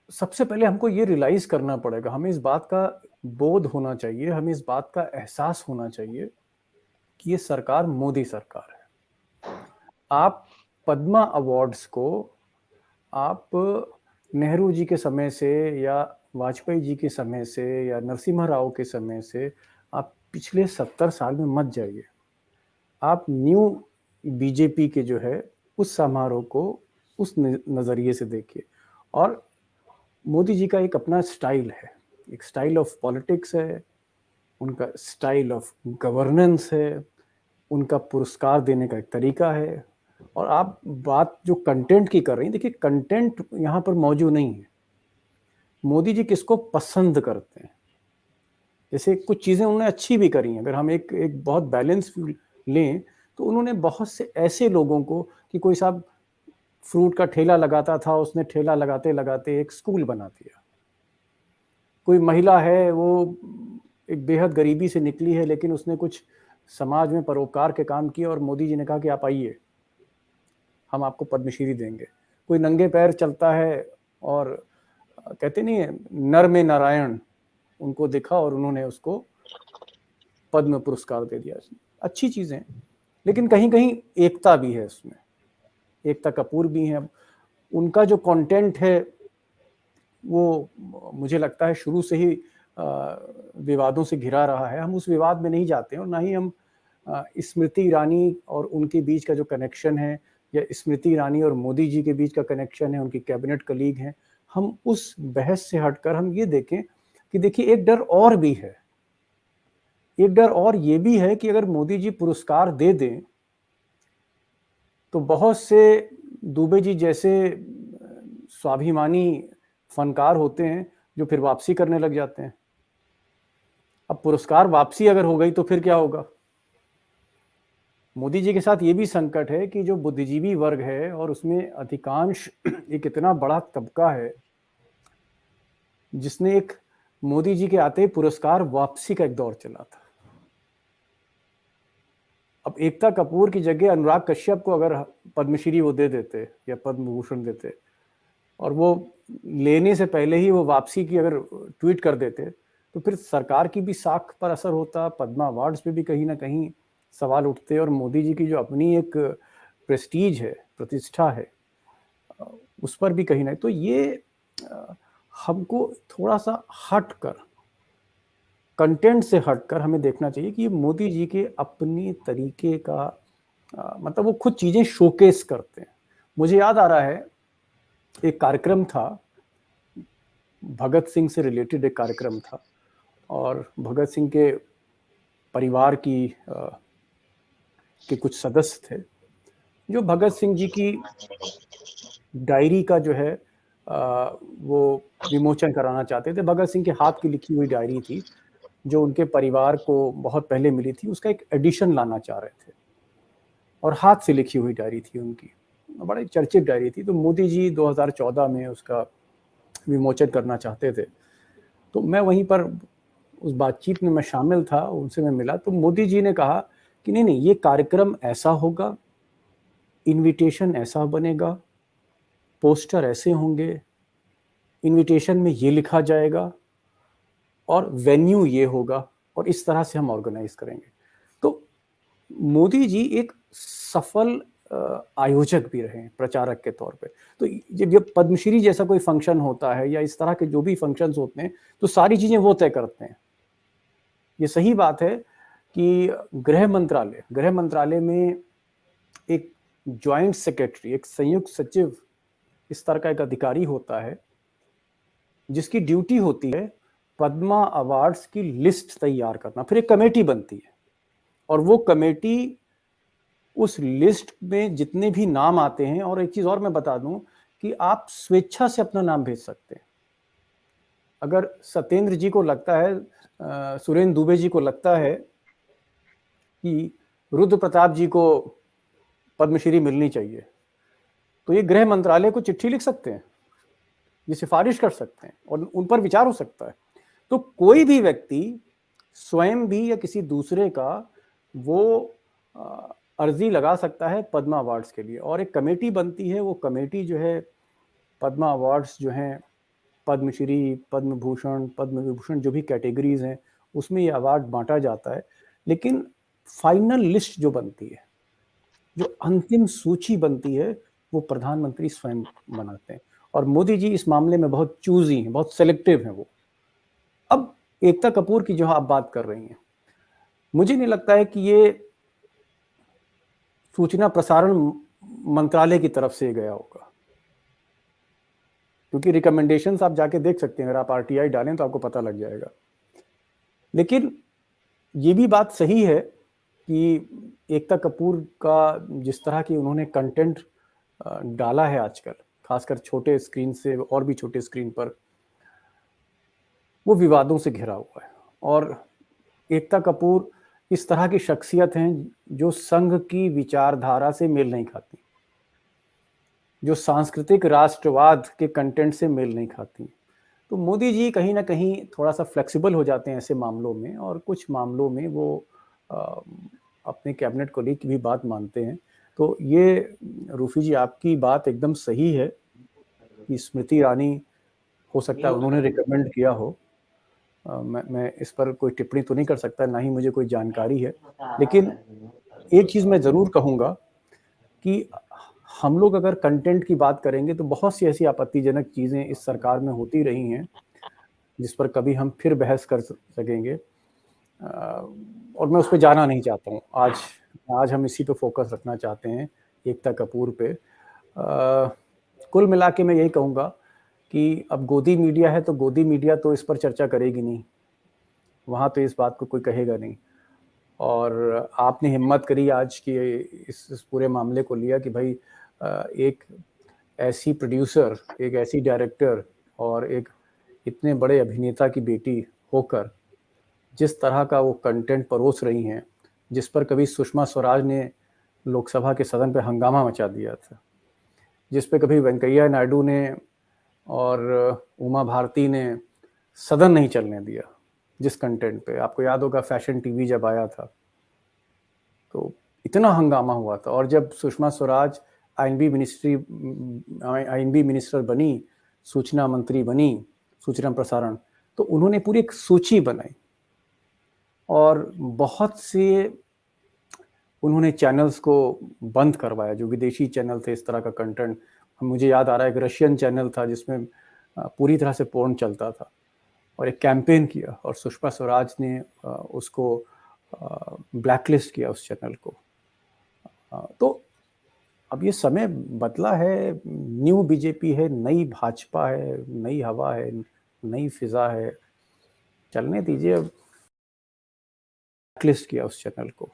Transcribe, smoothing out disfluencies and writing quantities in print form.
सबसे पहले हमको ये रियलाइज़ करना पड़ेगा, हमें इस बात का बोध होना चाहिए, हमें इस बात का एहसास होना चाहिए कि ये सरकार मोदी सरकार है। आप पद्मा अवार्ड्स को आप नेहरू जी के समय से या वाजपेयी जी के समय से या नरसिम्हा राव के समय से आप पिछले 70 साल में मत जाइए। आप न्यू बीजेपी के जो है उस समारोह को उस नज़रिए से देखिए। और मोदी जी का एक अपना स्टाइल है, एक स्टाइल ऑफ पॉलिटिक्स है, उनका स्टाइल ऑफ गवर्नेंस है, उनका पुरस्कार देने का एक तरीका है। और आप बात जो कंटेंट की कर रही हैं, देखिए कंटेंट यहाँ पर मौजूद नहीं है। मोदी जी किसको पसंद करते हैं, जैसे कुछ चीज़ें उन्होंने अच्छी भी करी हैं। अगर हम एक एक बहुत बैलेंस लें तो उन्होंने बहुत से ऐसे लोगों को, कि कोई साहब फ्रूट का ठेला लगाता था, उसने ठेला लगाते लगाते एक स्कूल बना दिया। कोई महिला है, वो एक बेहद गरीबी से निकली है, लेकिन उसने कुछ समाज में परोपकार के काम किए और मोदी जी ने कहा कि आप आइए, हम आपको पद्मश्री देंगे। कोई नंगे पैर चलता है और कहते नहीं है नर में नारायण, उनको देखा और उन्होंने उसको पद्म पुरस्कार दे दिया। अच्छी चीज़ें, लेकिन कहीं कहीं एकता भी है उसमें, एकता कपूर भी है। उनका जो कंटेंट है वो मुझे लगता है शुरू से ही विवादों से घिरा रहा है। हम उस विवाद में नहीं जाते हैं, और ना ही हम स्मृति ईरानी और उनके बीच का जो कनेक्शन है, या स्मृति ईरानी और मोदी जी के बीच का कनेक्शन है, उनकी कैबिनेट कलीग हैं, हम उस बहस से हटकर हम ये देखें कि देखिए एक डर और भी है। एक डर और ये भी है कि अगर मोदी जी पुरस्कार दे दें तो बहुत से दुबे जी जैसे स्वाभिमानी फनकार होते हैं जो फिर वापसी करने लग जाते हैं। अब पुरस्कार वापसी अगर हो गई तो फिर क्या होगा? मोदी जी के साथ ये भी संकट है कि जो बुद्धिजीवी वर्ग है और उसमें अधिकांश एक इतना बड़ा तबका है जिसने एक मोदी जी के आते ही पुरस्कार वापसी का एक दौर चला था। अब एकता कपूर की जगह अनुराग कश्यप को अगर पद्मश्री वो दे देते या पद्म भूषण देते, और वो लेने से पहले ही वो वापसी की अगर ट्वीट कर देते, तो फिर सरकार की भी साख पर असर होता, पद्मा अवार्ड्स पे भी कहीं ना कहीं सवाल उठते, और मोदी जी की जो अपनी एक प्रेस्टीज है, प्रतिष्ठा है, उस पर भी कहीं ना। तो ये हमको थोड़ा सा हटकर, कंटेंट से हटकर हमें देखना चाहिए कि मोदी जी के अपनी तरीके का मतलब वो खुद चीज़ें शोकेस करते हैं। मुझे याद आ रहा है एक कार्यक्रम था, भगत सिंह से रिलेटेड एक कार्यक्रम था, और भगत सिंह के परिवार के कुछ सदस्य थे जो भगत सिंह जी की डायरी का जो है वो विमोचन कराना चाहते थे। भगत सिंह के हाथ की लिखी हुई डायरी थी जो उनके परिवार को बहुत पहले मिली थी, उसका एक एडिशन लाना चाह रहे थे, और हाथ से लिखी हुई डायरी थी उनकी, बड़ी चर्चित डायरी थी। तो मोदी जी 2014 में उसका विमोचन करना चाहते थे। तो मैं वहीं पर उस बातचीत में मैं शामिल था, उनसे मैं मिला, तो मोदी जी ने कहा कि नहीं नहीं, ये कार्यक्रम ऐसा होगा, इनविटेशन ऐसा बनेगा, पोस्टर ऐसे होंगे, इनविटेशन में ये लिखा जाएगा, और वेन्यू ये होगा, और इस तरह से हम ऑर्गेनाइज करेंगे। तो मोदी जी एक सफल आयोजक भी रहे हैं, प्रचारक के तौर पे। तो जब पद्मश्री जैसा कोई फंक्शन होता है या इस तरह के जो भी फंक्शंस होते हैं, तो सारी चीजें वो तय करते हैं। ये सही बात है कि गृह मंत्रालय में एक जॉइंट सेक्रेटरी, एक संयुक्त सचिव इस तरह का एक अधिकारी होता है जिसकी ड्यूटी होती है पद्मा अवार्ड्स की लिस्ट तैयार करना। फिर एक कमेटी बनती है, और वो कमेटी उस लिस्ट में जितने भी नाम आते हैं, और एक चीज और मैं बता दूं कि आप स्वेच्छा से अपना नाम भेज सकते हैं। अगर सत्येंद्र जी को लगता है, सुरेंद्र दुबे जी को लगता है कि रुद्र प्रताप जी को पद्मश्री मिलनी चाहिए, तो ये गृह मंत्रालय को चिट्ठी लिख सकते हैं, ये सिफारिश कर सकते हैं, और उन पर विचार हो सकता है। तो कोई भी व्यक्ति स्वयं भी या किसी दूसरे का वो अर्जी लगा सकता है पद्मा अवार्ड्स के लिए, और एक कमेटी बनती है। वो कमेटी जो है पद्मा अवार्ड्स जो हैं पद्मश्री, पद्म भूषण, पद्म विभूषण जो भी कैटेगरीज हैं उसमें ये अवार्ड बांटा जाता है, लेकिन फाइनल लिस्ट जो बनती है, जो अंतिम सूची बनती है, वो प्रधानमंत्री स्वयं बनाते हैं। और मोदी जी इस मामले में बहुत चूजी हैं, बहुत सेलेक्टिव हैं वो। अब एकता कपूर की जो आप बात कर रही हैं, मुझे नहीं लगता है कि ये सूचना प्रसारण मंत्रालय की तरफ से गया होगा, क्योंकि रिकमेंडेशंस आप जाके देख सकते हैं, अगर आप आरटीआई डालें तो आपको पता लग जाएगा। लेकिन ये भी बात सही है कि एकता कपूर का जिस तरह की उन्होंने कंटेंट डाला है आजकल, खासकर छोटे स्क्रीन से और भी छोटे स्क्रीन पर, वो विवादों से घिरा हुआ है। और एकता कपूर इस तरह की शख्सियत हैं जो संघ की विचारधारा से मेल नहीं खाती, जो सांस्कृतिक राष्ट्रवाद के कंटेंट से मेल नहीं खाती। तो मोदी जी कहीं ना कहीं थोड़ा सा फ्लेक्सिबल हो जाते हैं ऐसे मामलों में, और कुछ मामलों में वो अपने कैबिनेट कोलीग की भी बात मानते हैं। तो ये रूफी जी, आपकी बात एकदम सही है कि स्मृति ईरानी, हो सकता है उन्होंने रिकमेंड किया हो। मैं इस पर कोई टिप्पणी तो नहीं कर सकता, ना ही मुझे कोई जानकारी है। लेकिन एक चीज़ मैं ज़रूर कहूँगा कि हम लोग अगर कंटेंट की बात करेंगे तो बहुत सी ऐसी आपत्तिजनक चीज़ें इस सरकार में होती रही हैं जिस पर कभी हम फिर बहस कर सकेंगे, और मैं उस पर जाना नहीं चाहता हूँ। आज हम इसी पे फोकस रखना चाहते हैं, एकता कपूर पे। कुल मिला के मैं यही कहूँगा कि अब गोदी मीडिया है तो गोदी मीडिया तो इस पर चर्चा करेगी नहीं, वहाँ तो इस बात को कोई कहेगा नहीं। और आपने हिम्मत करी आज कि इस पूरे मामले को लिया कि भाई एक ऐसी प्रोड्यूसर, एक ऐसी डायरेक्टर और एक इतने बड़े अभिनेता की बेटी होकर जिस तरह का वो कंटेंट परोस रही हैं, जिस पर कभी सुषमा स्वराज ने लोकसभा के सदन पे हंगामा मचा दिया था, जिस पे कभी वेंकैया नायडू ने और उमा भारती ने सदन नहीं चलने दिया, जिस कंटेंट पे, आपको याद होगा फैशन टीवी जब आया था तो इतना हंगामा हुआ था। और जब सुषमा स्वराज आईएनबी मिनिस्टर बनी, सूचना मंत्री बनी, सूचना प्रसारण, तो उन्होंने पूरी एक सूची बनाई और बहुत से उन्होंने चैनल्स को बंद करवाया, जो विदेशी चैनल थे इस तरह का कंटेंट। मुझे याद आ रहा है एक रशियन चैनल था जिसमें पूरी तरह से पोर्न चलता था, और एक कैंपेन किया और सुषमा स्वराज ने उसको ब्लैकलिस्ट किया उस चैनल को। तो अब ये समय बदला है, न्यू बीजेपी है, नई भाजपा है, नई हवा है, नई फिजा है, चलने दीजिए। अब ब्लैकलिस्ट किया उस चैनल को।